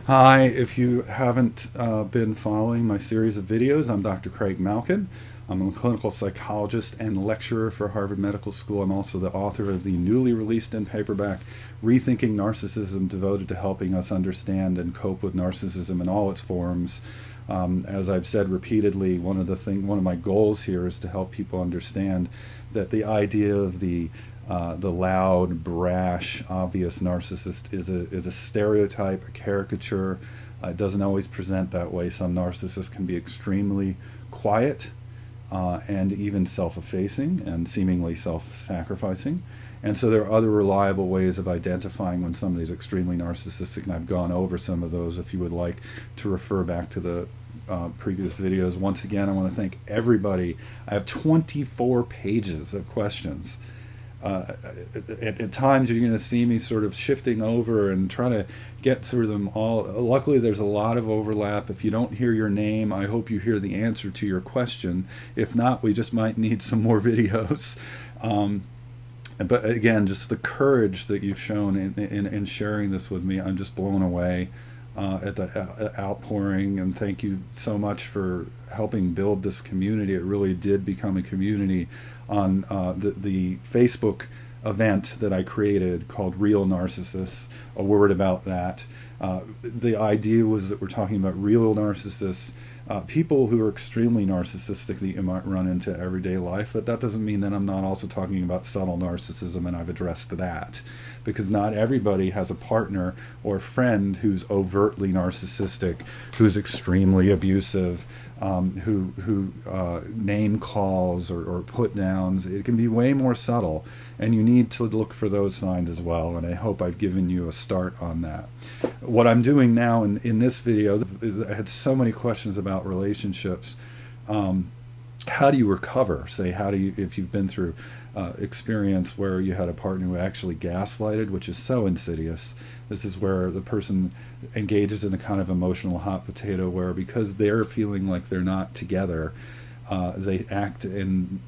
Hi, if you haven't been following my series of videos, I'm Dr. Craig Malkin. I'm a clinical psychologist and lecturer for Harvard Medical School. I'm also the author of the newly released in paperback Rethinking Narcissism, devoted to helping us understand and cope with narcissism in all its forms. As I've said repeatedly, one of my goals here is to help people understand that the idea of the loud, brash, obvious narcissist is a stereotype, a caricature. It doesn't always present that way. Some narcissists can be extremely quiet and even self-effacing and seemingly self-sacrificing. And so there are other reliable ways of identifying when somebody's extremely narcissistic, and I've gone over some of those if you would like to refer back to the previous videos. Once again, I want to thank everybody. I have 24 pages of questions. At times you're going to see me sort of shifting over and trying to get through them all. Luckily, there's a lot of overlap. If you don't hear your name, I hope you hear the answer to your question. If not, we just might need some more videos. But again, just the courage that you've shown in sharing this with me, I'm just blown away at the outpouring, and thank you so much for helping build this community. It really did become a community on the Facebook event that I created called Real Narcissists. A word about that. The idea was that we're talking about real narcissists, people who are extremely narcissistic that you might run into everyday life, but that doesn't mean that I'm not also talking about subtle narcissism, and I've addressed that, because not everybody has a partner or friend who's overtly narcissistic, who's extremely abusive, who name calls or put downs. It can be way more subtle, and you need to look for those signs as well, and I hope I've given you a start on that. What I'm doing now in this video is I had so many questions about relationships. How do you recover? Say, how do you, if you've been through experience where you had a partner who actually gaslighted, which is so insidious. This is where the person engages in a kind of emotional hot potato where, because they're feeling like they're not together, they act and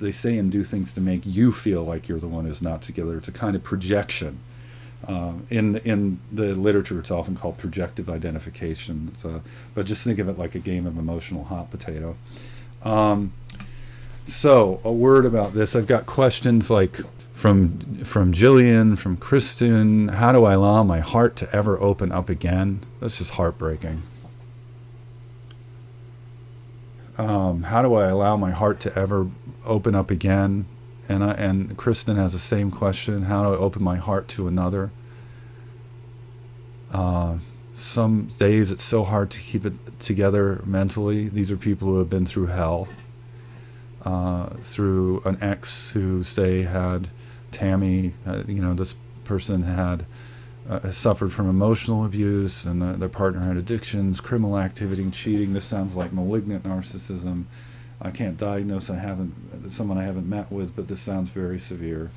they say and do things to make you feel like you're the one who's not together. It's a kind of projection. In the literature, it's often called projective identification. But just think of it like a game of emotional hot potato. So a word about this. I've got questions like from Jillian, from Kristen. How do I allow my heart to ever open up again? That's just heartbreaking. How do I allow my heart to ever open up again? And Kristen has the same question. How do I open my heart to another? Some days it's so hard to keep it together mentally. These are people who have been through hell. Through an ex who, say, had Tammy, this person had suffered from emotional abuse, and their partner had addictions, criminal activity, and cheating. This sounds like malignant narcissism. I can't diagnose someone I haven't met with, but this sounds very severe.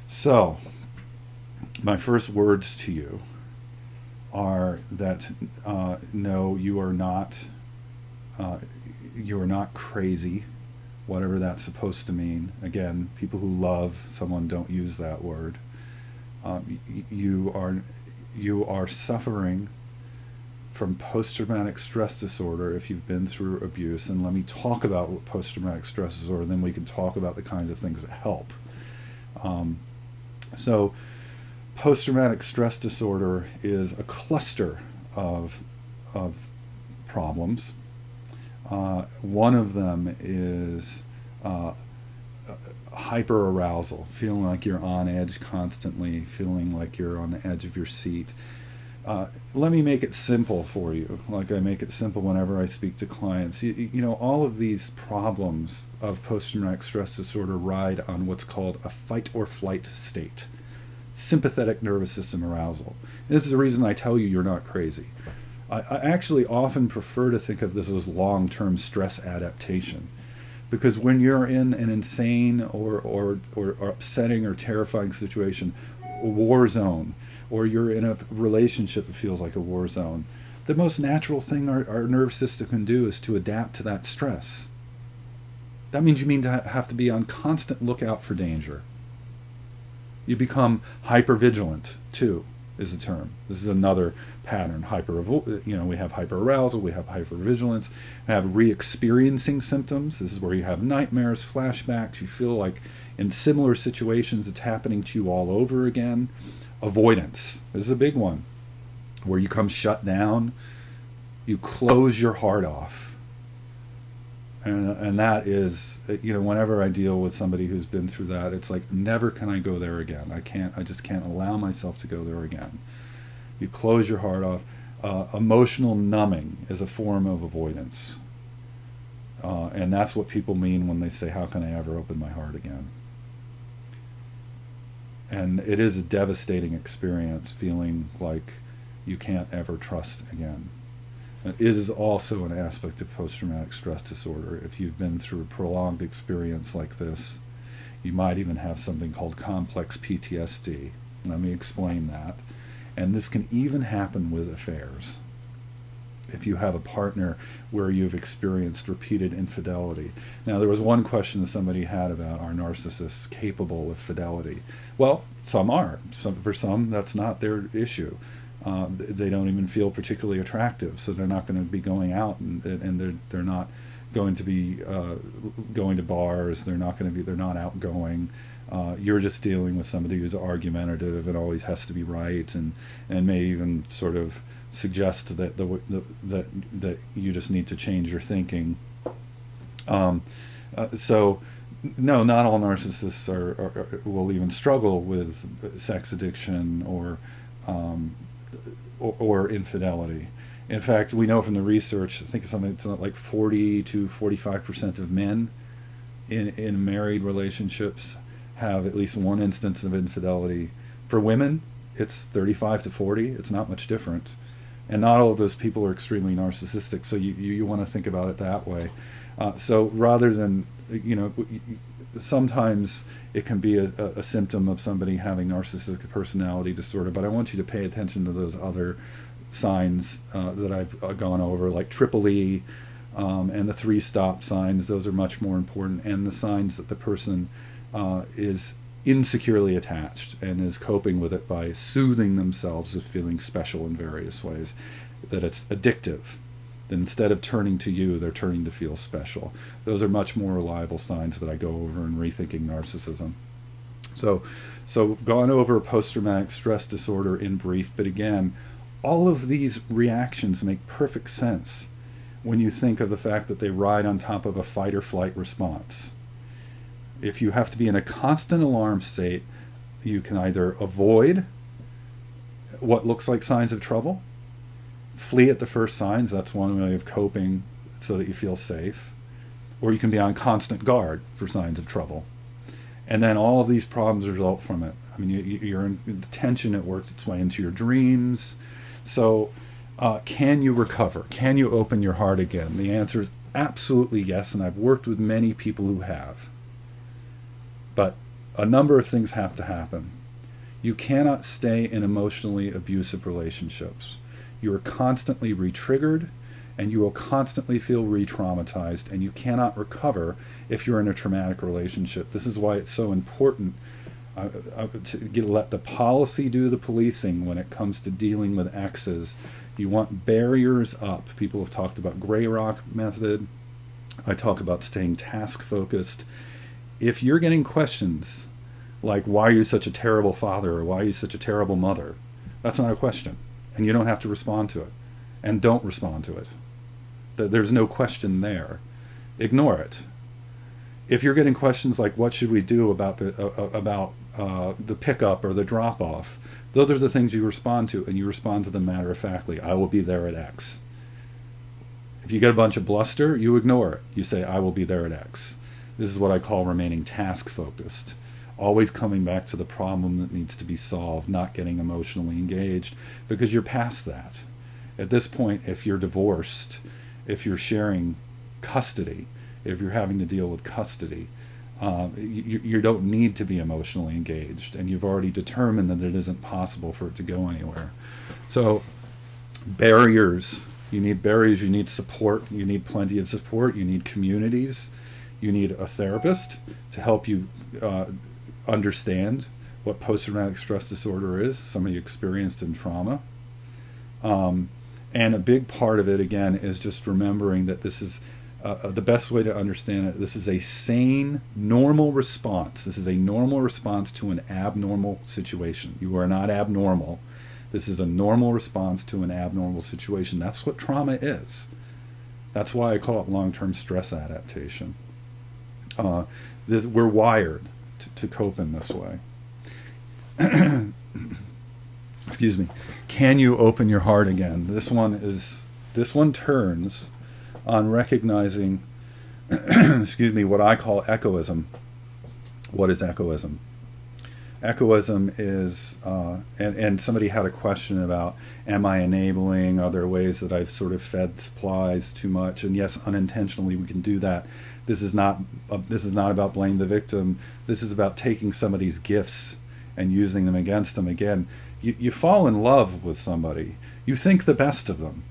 So, my first words to you are that no, you are not crazy, whatever that's supposed to mean. Again, people who love someone don't use that word. You are suffering from post-traumatic stress disorder if you've been through abuse, and let me talk about post-traumatic stress disorder, then we can talk about the kinds of things that help. So post-traumatic stress disorder is a cluster of problems. One of them is hyper-arousal, feeling like you're on edge constantly, feeling like you're on the edge of your seat. Let me make it simple for you, like I make it simple whenever I speak to clients. You know, all of these problems of post-traumatic stress disorder ride on what's called a fight or flight state, sympathetic nervous system arousal. And this is the reason I tell you you're not crazy. I actually often prefer to think of this as long-term stress adaptation, because when you're in an insane or upsetting or terrifying situation, a war zone, or you're in a relationship that feels like a war zone, the most natural thing our nervous system can do is to adapt to that stress. That means you have to be on constant lookout for danger. You become hypervigilant too. is the term. This is another pattern. We have hyperarousal, we have hypervigilance, we have re-experiencing symptoms. This is where you have nightmares, flashbacks. You feel like in similar situations it's happening to you all over again. Avoidance. This is a big one, where you come shut down, you close your heart off. And that is, whenever I deal with somebody who's been through that, it's like, never can I go there again. I just can't allow myself to go there again. You close your heart off. Emotional numbing is a form of avoidance. And that's what people mean when they say, how can I ever open my heart again? And it is a devastating experience, feeling like you can't ever trust again. It is also an aspect of post-traumatic stress disorder. If you've been through a prolonged experience like this, you might even have something called complex PTSD. Let me explain that. And this can even happen with affairs. If you have a partner where you've experienced repeated infidelity. Now, there was one question somebody had about, are narcissists capable of fidelity? Well, some are. For some, that's not their issue. They don't even feel particularly attractive, so they're not going to be going out, and they're not going to be going to bars. They're not outgoing. You're just dealing with somebody who's argumentative and always has to be right, and may even sort of suggest that that you just need to change your thinking. So no, not all narcissists will even struggle with sex addiction or infidelity. In fact, we know from the research, I think it's like 40 to 45% of men in married relationships have at least one instance of infidelity. For women, it's 35 to 40. It's not much different. And not all of those people are extremely narcissistic, so you want to think about it that way. So rather than, sometimes it can be a symptom of somebody having narcissistic personality disorder, but I want you to pay attention to those other signs that I've gone over, like triple E and the 3 stop signs. Those are much more important, and the signs that the person is insecurely attached and is coping with it by soothing themselves with feeling special in various ways, that it's addictive. Instead of turning to you, they're turning to feel special. Those are much more reliable signs that I go over in Rethinking Narcissism. So gone over post-traumatic stress disorder in brief, but again, all of these reactions make perfect sense when you think of the fact that they ride on top of a fight or flight response. If you have to be in a constant alarm state, you can either avoid what looks like signs of trouble, flee at the first signs, that's one way of coping so that you feel safe, or you can be on constant guard for signs of trouble. And then all of these problems result from it. I mean, you're in the tension, it works its way into your dreams. So can you recover? Can you open your heart again? The answer is absolutely yes, and I've worked with many people who have. But a number of things have to happen. You cannot stay in emotionally abusive relationships. You are constantly re-triggered, and you will constantly feel re-traumatized, and you cannot recover if you're in a traumatic relationship. This is why it's so important to let the policy do the policing when it comes to dealing with exes. You want barriers up. People have talked about gray rock method. I talk about staying task-focused. If you're getting questions like, why are you such a terrible father, or why are you such a terrible mother, that's not a question. And you don't have to respond to it. And don't respond to it. There's no question there. Ignore it. If you're getting questions like, what should we do about the pickup or the drop-off, those are the things you respond to, and you respond to them matter-of-factly. I will be there at X. If you get a bunch of bluster, you ignore it. You say, I will be there at X. This is what I call remaining task-focused. Always coming back to the problem that needs to be solved, not getting emotionally engaged, because you're past that. At this point, if you're divorced, if you're sharing custody, if you're having to deal with custody, you don't need to be emotionally engaged, and you've already determined that it isn't possible for it to go anywhere. So barriers, you need support, you need plenty of support, you need communities, you need a therapist to help you understand what post-traumatic stress disorder is, somebody experienced in trauma. And a big part of it, again, is just remembering that this is the best way to understand it. This is a sane, normal response. This is a normal response to an abnormal situation. You are not abnormal. This is a normal response to an abnormal situation. That's what trauma is. That's why I call it long-term stress adaptation. We're wired to cope in this way. Excuse me. Can you open your heart again? This one turns on recognizing, excuse me, what I call echoism. What is echoism? Echoism is, and somebody had a question about, am I enabling? Are there ways that I've sort of fed supplies too much? And yes, unintentionally we can do that. This is not about blame the victim. This is about taking somebody's gifts and using them against them. Again, you fall in love with somebody. You think the best of them.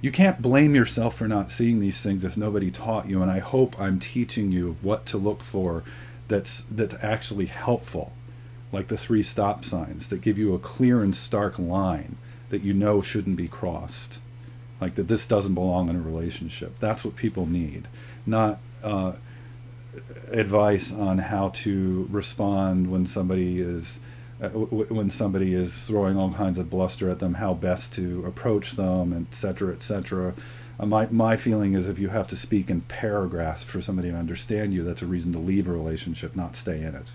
You can't blame yourself for not seeing these things if nobody taught you, and I hope I'm teaching you what to look for that's actually helpful, like the 3 stop signs that give you a clear and stark line that you know shouldn't be crossed, like that this doesn't belong in a relationship. That's what people need, not advice on how to respond when somebody is throwing all kinds of bluster at them, how best to approach them, etc., etc. My feeling is if you have to speak in paragraphs for somebody to understand you, that's a reason to leave a relationship, not stay in it.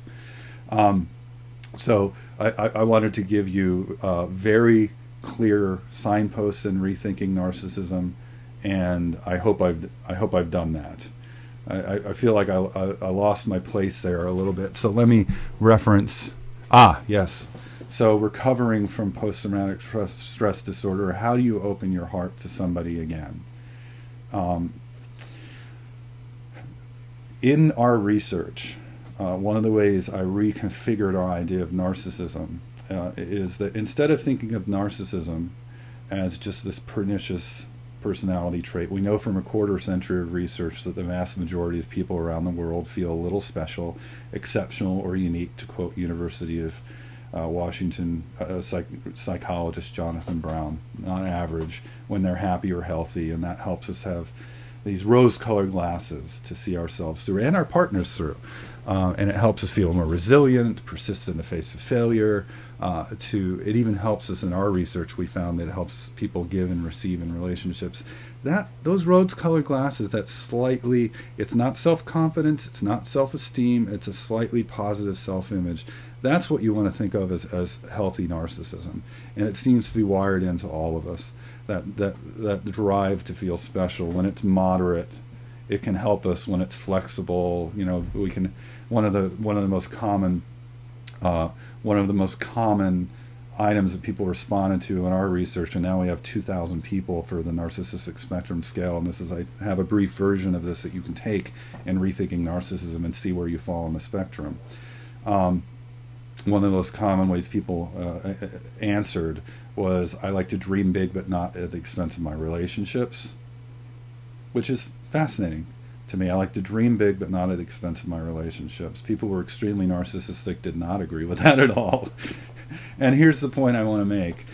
So I wanted to give you very clear signposts in rethinking narcissism, and I hope I've done that. I feel like I lost my place there a little bit. So let me reference. Yes. So recovering from post-traumatic stress disorder, how do you open your heart to somebody again? In our research, one of the ways I reconfigured our idea of narcissism is that instead of thinking of narcissism as just this pernicious personality trait, we know from a quarter century of research that the vast majority of people around the world feel a little special, exceptional, or unique, to quote University of Washington psychologist Jonathan Brown, on average, when they're happy or healthy, and that helps us have these rose-colored glasses to see ourselves through and our partners through. And it helps us feel more resilient, persist in the face of failure. It even helps us in our research. We found that it helps people give and receive in relationships. Those rose-colored glasses, it's not self-confidence, it's not self-esteem, it's a slightly positive self-image. That's what you want to think of as healthy narcissism. And it seems to be wired into all of us, that drive to feel special. When it's moderate, it can help us. When it's flexible, we can. One of the most common items that people responded to in our research, and now we have 2,000 people for the narcissistic spectrum scale. And I have a brief version of this that you can take in rethinking narcissism and see where you fall on the spectrum. One of the most common ways people answered was, I like to dream big, but not at the expense of my relationships, which is fascinating to me. I like to dream big, but not at the expense of my relationships. People who were extremely narcissistic did not agree with that at all. And here's the point I want to make.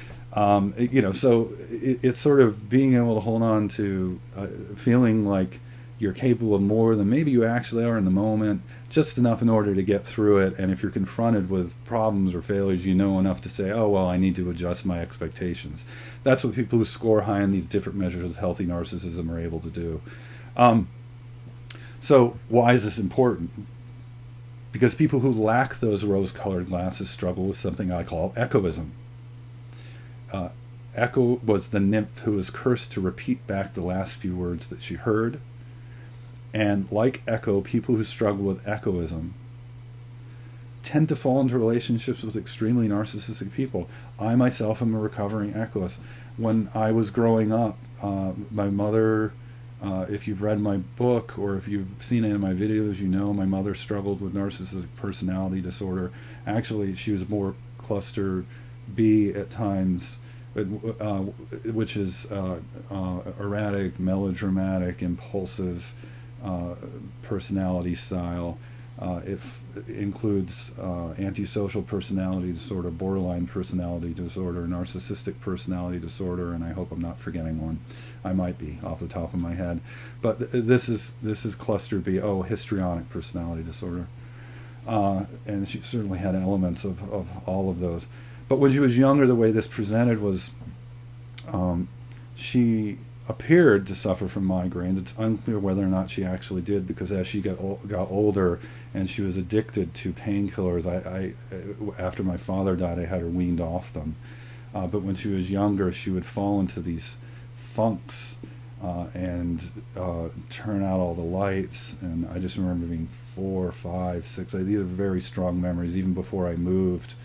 So it's sort of being able to hold on to feeling like you're capable of more than maybe you actually are in the moment, just enough in order to get through it. And if you're confronted with problems or failures, you know enough to say, oh, well, I need to adjust my expectations. That's what people who score high on these different measures of healthy narcissism are able to do. So why is this important? Because people who lack those rose-colored glasses struggle with something I call echoism. Echo was the nymph who was cursed to repeat back the last few words that she heard. And like Echo, people who struggle with echoism tend to fall into relationships with extremely narcissistic people. I myself am a recovering echoist. When I was growing up, my mother, if you've read my book or if you've seen any of my videos, you know my mother struggled with narcissistic personality disorder. Actually, she was more cluster B at times, which is erratic, melodramatic, impulsive personality style. It includes antisocial personality disorder, borderline personality disorder, narcissistic personality disorder, and I hope I'm not forgetting one. I might be off the top of my head, but this is cluster B. Oh, histrionic personality disorder, and she certainly had elements of all of those. But when she was younger, the way this presented was, she appeared to suffer from migraines. It's unclear whether or not she actually did, because as she got older and she was addicted to painkillers, I after my father died, I had her weaned off them. But when she was younger, she would fall into these funks and turn out all the lights. And I just remember being 4, 5, 6. These are very strong memories. Even before I moved,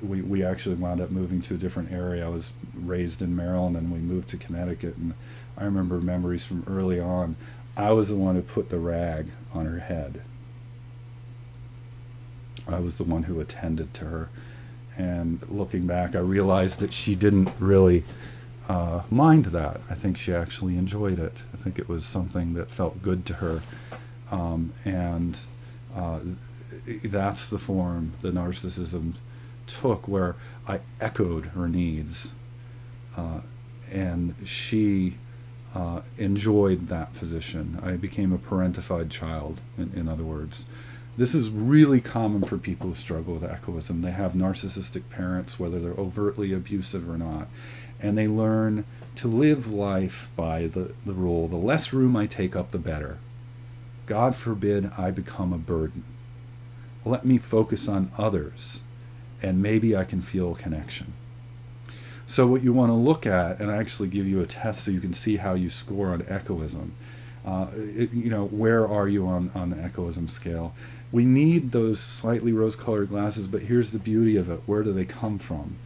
we actually wound up moving to a different area. I was raised in Maryland, and we moved to Connecticut, and I remember memories from early on. I was the one who put the rag on her head. I was the one who attended to her, and looking back, I realized that she didn't really mind that. I think she actually enjoyed it. I think it was something that felt good to her, and that's the form the narcissism took, where I echoed her needs, and she enjoyed that position. I became a parentified child, in other words. This is really common for people who struggle with echoism. They have narcissistic parents, whether they're overtly abusive or not, and they learn to live life by the rule, the less room I take up, the better. God forbid I become a burden. Let me focus on others, and maybe I can feel a connection. So what you want to look at, and I actually give you a test so you can see how you score on echoism. Where are you on the echoism scale? We need those slightly rose-colored glasses, but here's the beauty of it. Where do they come from?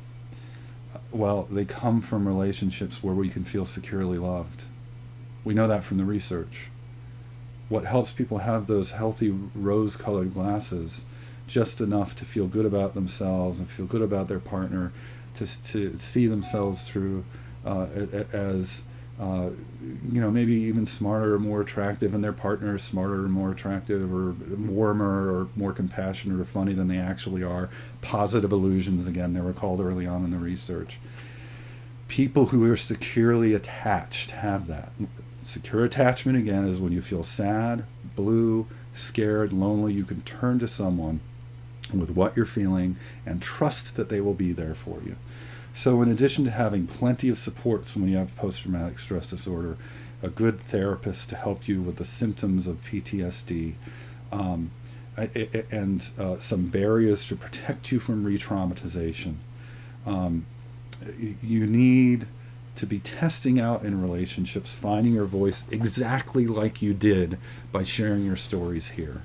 Well, they come from relationships where we can feel securely loved. We know that from the research. What helps people have those healthy rose-colored glasses, just enough to feel good about themselves and feel good about their partner, to see themselves through as maybe even smarter or more attractive, and their partner is smarter or more attractive or warmer or more compassionate or funny than they actually are. Positive illusions, again, they were called early on in the research. People who are securely attached have that. Secure attachment, again, is when you feel sad, blue, scared, lonely. You can turn to someone with what you're feeling and trust that they will be there for you. So in addition to having plenty of supports when you have post-traumatic stress disorder, a good therapist to help you with the symptoms of PTSD, and some barriers to protect you from re-traumatization, you need to be testing out in relationships, finding your voice exactly like you did by sharing your stories here.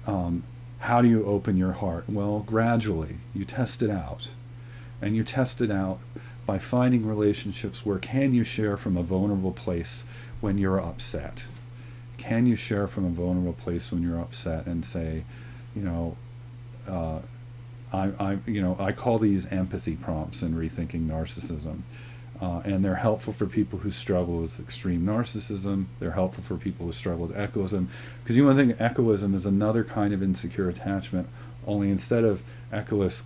How do you open your heart? Well, gradually. You test it out. And you test it out by finding relationships where can you share from a vulnerable place when you're upset? Can you share from a vulnerable place when you're upset and say, I call these empathy prompts in Rethinking Narcissism. And they're helpful for people who struggle with extreme narcissism. They're helpful for people who struggle with echoism. Because you want to think echoism is another kind of insecure attachment, only instead of echoists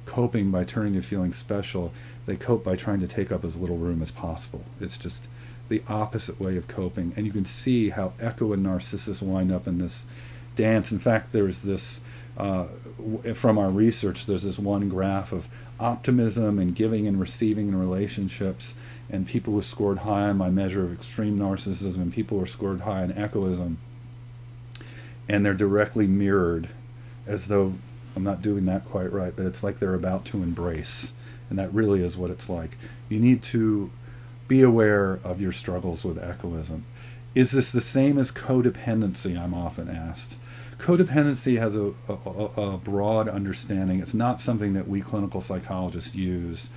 coping by turning to feeling special, they cope by trying to take up as little room as possible. It's just the opposite way of coping. And you can see how echo and narcissists wind up in this dance. In fact, there's this, from our research, there's this one graph of optimism and giving and receiving in relationships, and people who scored high on my measure of extreme narcissism and people who scored high on echoism, and they're directly mirrored, as though I'm not doing that quite right, but it's like they're about to embrace, and that really is what it's like. You need to be aware of your struggles with echoism. Is this the same as codependency, I'm often asked. Codependency has a broad understanding. It's not something that we clinical psychologists use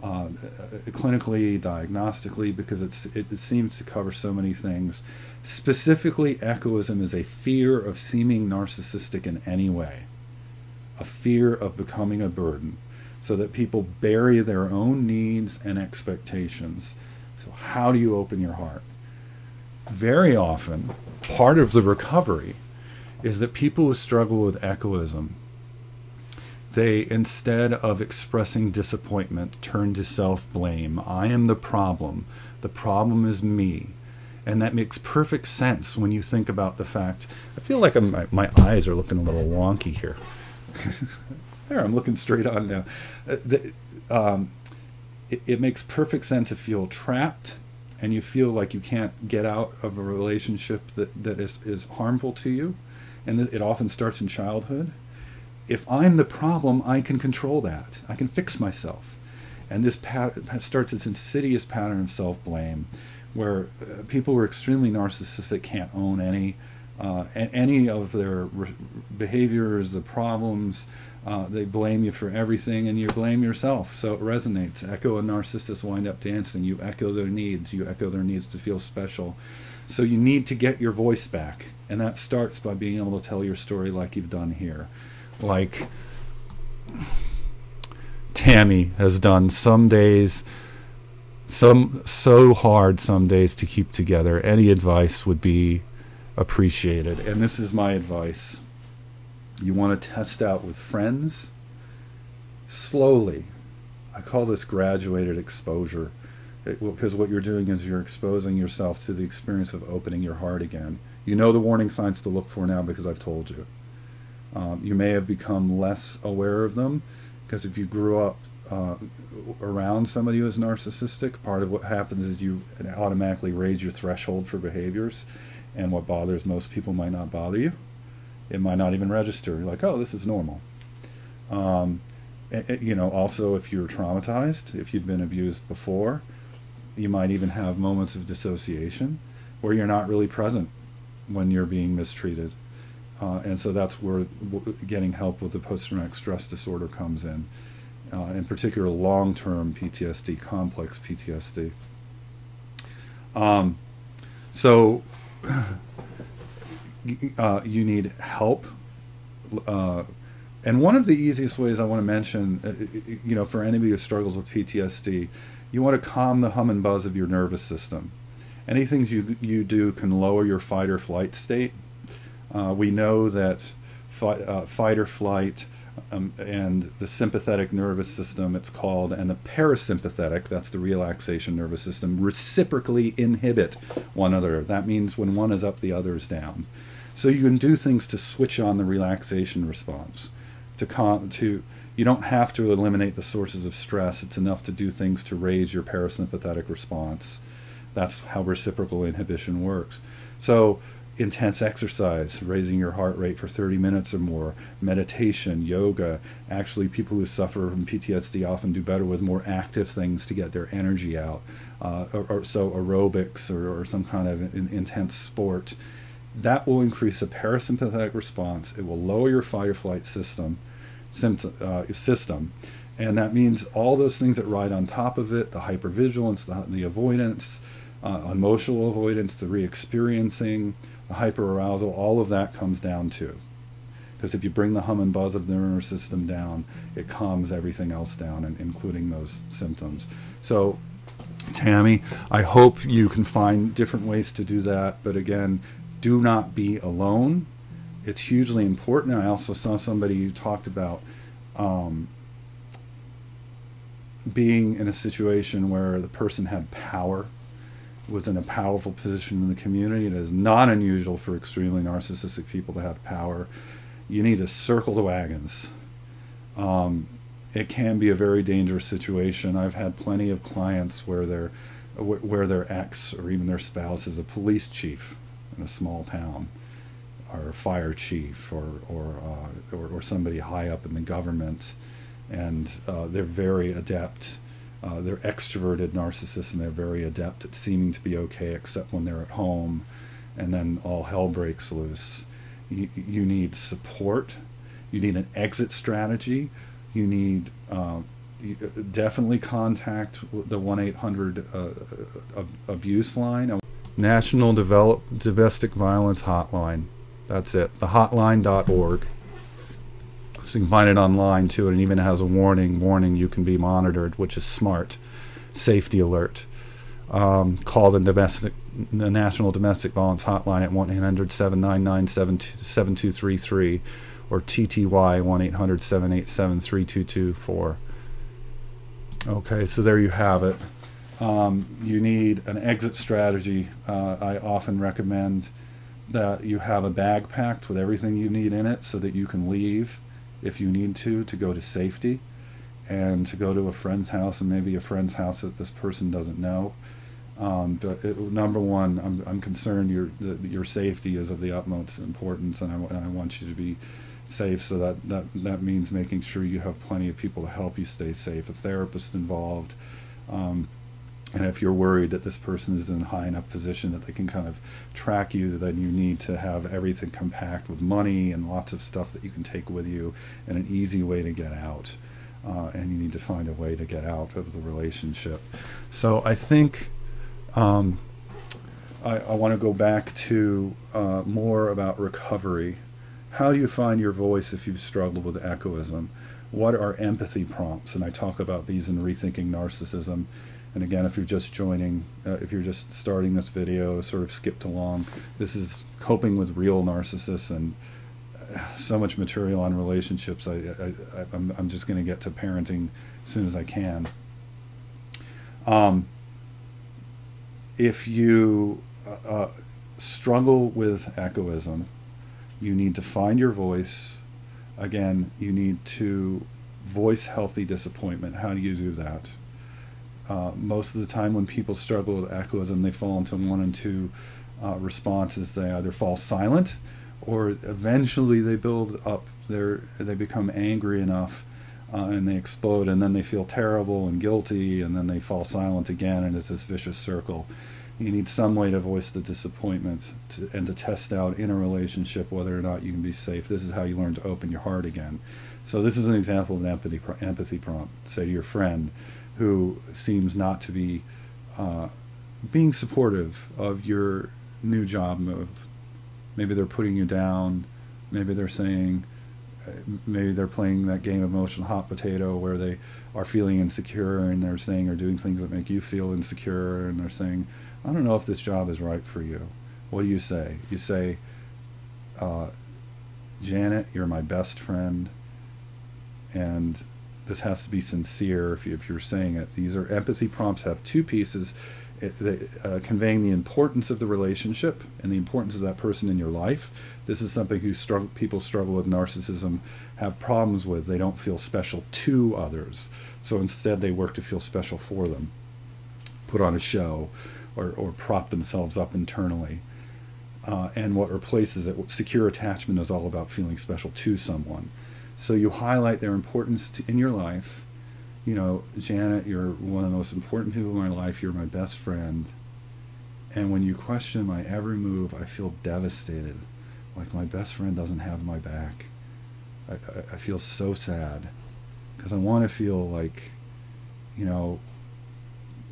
clinically, diagnostically, because it seems to cover so many things. Specifically, echoism is a fear of seeming narcissistic in any way, a fear of becoming a burden, so that people bury their own needs and expectations. So how do you open your heart? very often, part of the recovery is that people who struggle with egoism, they, instead of expressing disappointment, turn to self-blame. I am the problem. The problem is me. And that makes perfect sense when you think about the fact, I feel like my eyes are looking a little wonky here. There, I'm looking straight on now. It makes perfect sense to feel trapped, and you feel like you can't get out of a relationship that is harmful to you. And it often starts in childhood. If I'm the problem, I can control that. I can fix myself. And this starts this insidious pattern of self-blame, where people who are extremely narcissistic can't own any of their behaviors, the problems. They blame you for everything, and you blame yourself. So it resonates. Echo and narcissists wind up dancing. You echo their needs. You echo their needs to feel special. So you need to get your voice back. And that starts by being able to tell your story like you've done here. Like Tammy has done some days, so hard some days to keep together. Any advice would be appreciated. And this is my advice. You want to test out with friends slowly. I call this graduated exposure, because what you're doing is you're exposing yourself to the experience of opening your heart again. You know the warning signs to look for now because I've told you. You may have become less aware of them, because if you grew up around somebody who is narcissistic, part of what happens is you automatically raise your threshold for behaviors, and what bothers most people might not bother you. It might not even register. You're like, oh, this is normal. You know, also if you're traumatized, if you've been abused before, you might even have moments of dissociation where you're not really present when you're being mistreated. And so that's where getting help with the post-traumatic stress disorder comes in particular long-term PTSD, complex PTSD. So you need help. And one of the easiest ways I want to mention, you know, for anybody who struggles with PTSD, you want to calm the hum and buzz of your nervous system. Anything you do can lower your fight or flight state. We know that fight or flight and the sympathetic nervous system, it's called, and the parasympathetic, that's the relaxation nervous system, reciprocally inhibit one another. That means when one is up, the other is down. So you can do things to switch on the relaxation response. You don't have to eliminate the sources of stress. It's enough to do things to raise your parasympathetic response. That's how reciprocal inhibition works. So intense exercise, raising your heart rate for 30 minutes or more, meditation, yoga. Actually, people who suffer from PTSD often do better with more active things to get their energy out. So aerobics or some kind of intense sport. That will increase the parasympathetic response. It will lower your fight or flight system. And that means all those things that ride on top of it, the hypervigilance, the avoidance, emotional avoidance, the re-experiencing, the hyperarousal, all of that comes down too. Because if you bring the hum and buzz of the nervous system down, it calms everything else down, including those symptoms. So, Tammy, I hope you can find different ways to do that. But again, do not be alone. It's hugely important. I also saw somebody who talked about being in a situation where the person had power, was in a powerful position in the community. It is not unusual for extremely narcissistic people to have power. You need to circle the wagons. It can be a very dangerous situation. I've had plenty of clients where their ex or even their spouse is a police chief in a small town, or a fire chief, or somebody high up in the government, and they're very adept. They're extroverted narcissists, and they're very adept at seeming to be okay except when they're at home, and then all hell breaks loose. You need support. You need an exit strategy. You need definitely contact the 1-800 abuse line, National Domestic Violence Hotline. That's it, the hotline.org. So you can find it online too, and it even has a warning you can be monitored, which is smart. Safety alert. Call the the National Domestic Violence Hotline at 1-800-799-7233 or TTY 1-800-787-3224. Okay, so there you have it. You need an exit strategy. I often recommend that you have a bag packed with everything you need in it so that you can leave if you need to go to safety and to go to a friend's house, and maybe a friend's house that this person doesn't know. But number one, I'm concerned your safety is of the utmost importance, and I want you to be safe. So that means making sure you have plenty of people to help you stay safe, a therapist involved, and if you're worried that this person is in a high enough position that they can kind of track you, then you need to have everything compact with money and lots of stuff that you can take with you and an easy way to get out. And you need to find a way to get out of the relationship. So I think I want to go back to more about recovery. How do you find your voice if you've struggled with echoism? What are empathy prompts? And I talk about these in Rethinking Narcissism. And again, if you're just joining, if you're just starting this video, sort of skipped along, this is coping with real narcissists, and so much material on relationships. I'm just going to get to parenting as soon as I can. If you struggle with echoism, you need to find your voice. Again, you need to voice healthy disappointment. How do you do that? Most of the time when people struggle with echoism, they fall into one and two responses. They either fall silent, or eventually they build up they become angry enough and they explode, and then they feel terrible and guilty, and then they fall silent again, and it's this vicious circle. You need some way to voice the disappointment and to test out in a relationship whether or not you can be safe. This is how you learn to open your heart again. So this is an example of an empathy prompt. Say to your friend who seems not to be being supportive of your new job move. Maybe they're putting you down. Maybe they're saying, maybe they're playing that game of emotional hot potato where they are feeling insecure, and they're saying or doing things that make you feel insecure, and they're saying, I don't know if this job is right for you. What do you say? You say, Janet, you're my best friend, and this has to be sincere if you're saying it. These are empathy prompts, have two pieces. Conveying the importance of the relationship and the importance of that person in your life. This is something people struggle with narcissism, have problems with. They don't feel special to others, so instead they work to feel special for them, put on a show, or prop themselves up internally. And what replaces it, secure attachment, is all about feeling special to someone. So you highlight their importance in your life. You know, Janet, you're one of the most important people in my life. You're my best friend. And when you question my every move, I feel devastated. Like my best friend doesn't have my back. I feel so sad. Because I want to feel like, you know,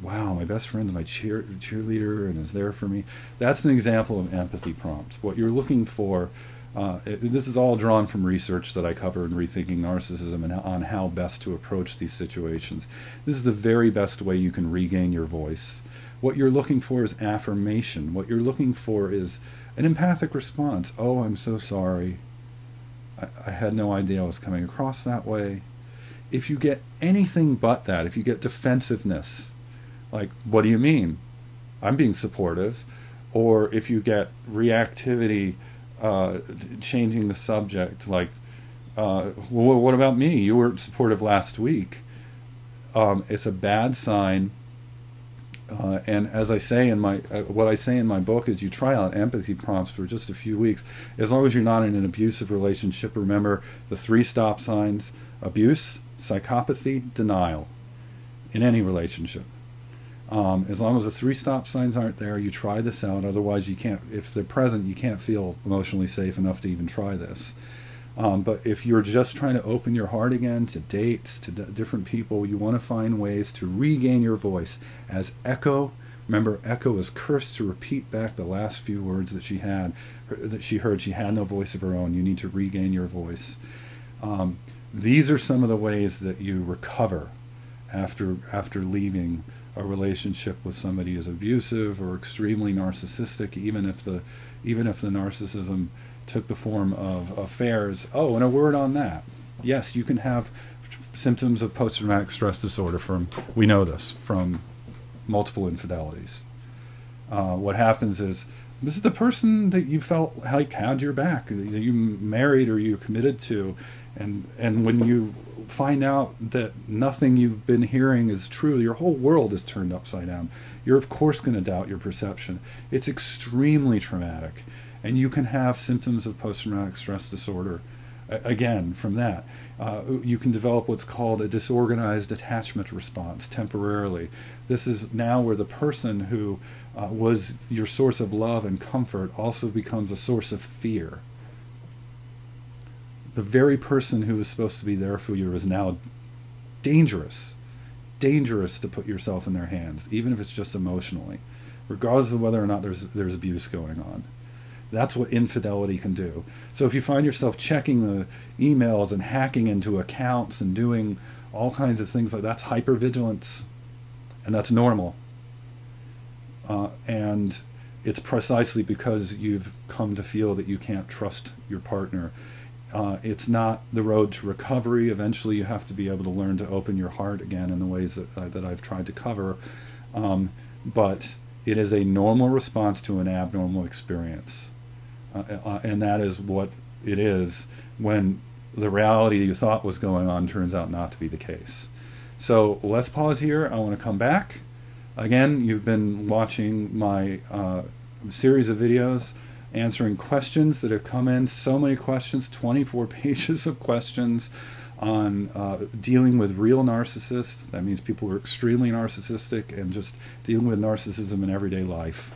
wow, my best friend's my cheerleader and is there for me. That's an example of empathy prompts. What you're looking for, this is all drawn from research that I cover in Rethinking Narcissism and on how best to approach these situations. This is the very best way you can regain your voice. What you're looking for is affirmation. What you're looking for is an empathic response. Oh, I'm so sorry. I had no idea I was coming across that way. If you get anything but that, if you get defensiveness, like, what do you mean? I'm being supportive. Or if you get reactivity, changing the subject, like, well, what about me? You weren't supportive last week. It's a bad sign. And as I say in my, what I say in my book is you try out empathy prompts for just a few weeks. As long as you're not in an abusive relationship, remember the 3 stop signs: abuse, psychopathy, denial, in any relationship. As long as the 3 stop signs aren't there, you try this out. Otherwise, you can't, if they're present, you can't feel emotionally safe enough to even try this. But if you're just trying to open your heart again to dates, to different people, you want to find ways to regain your voice. As Echo, remember, Echo was cursed to repeat back the last few words that she had, that she heard. She had no voice of her own. You need to regain your voice. These are some of the ways that you recover after leaving a relationship with somebody is abusive or extremely narcissistic, even if the narcissism took the form of affairs. Oh, and a word on that. Yes, you can have symptoms of post-traumatic stress disorder we know this, from multiple infidelities. What happens is, this is the person that you felt like had your back, that you married or you committed to, and when you find out that nothing you've been hearing is true, your whole world is turned upside down. You're of course going to doubt your perception. It's extremely traumatic, and you can have symptoms of post-traumatic stress disorder. Again, from that, you can develop what's called a disorganized attachment response temporarily. This is now where the person who was your source of love and comfort also becomes a source of fear. The very person who was supposed to be there for you is now dangerous. Dangerous to put yourself in their hands, even if it's just emotionally, regardless of whether or not there's abuse going on. That's what infidelity can do. So if you find yourself checking the emails and hacking into accounts and doing all kinds of things like that, that's hypervigilance, and that's normal. And it's precisely because you've come to feel that you can't trust your partner. It's not the road to recovery. Eventually you have to be able to learn to open your heart again in the ways that I've tried to cover. But it is a normal response to an abnormal experience. And that is what it is when the reality you thought was going on turns out not to be the case. So let's pause here. I want to come back. Again, you've been watching my series of videos answering questions that have come in. So many questions, 24 pages of questions on dealing with real narcissists. That means people who are extremely narcissistic and just dealing with narcissism in everyday life.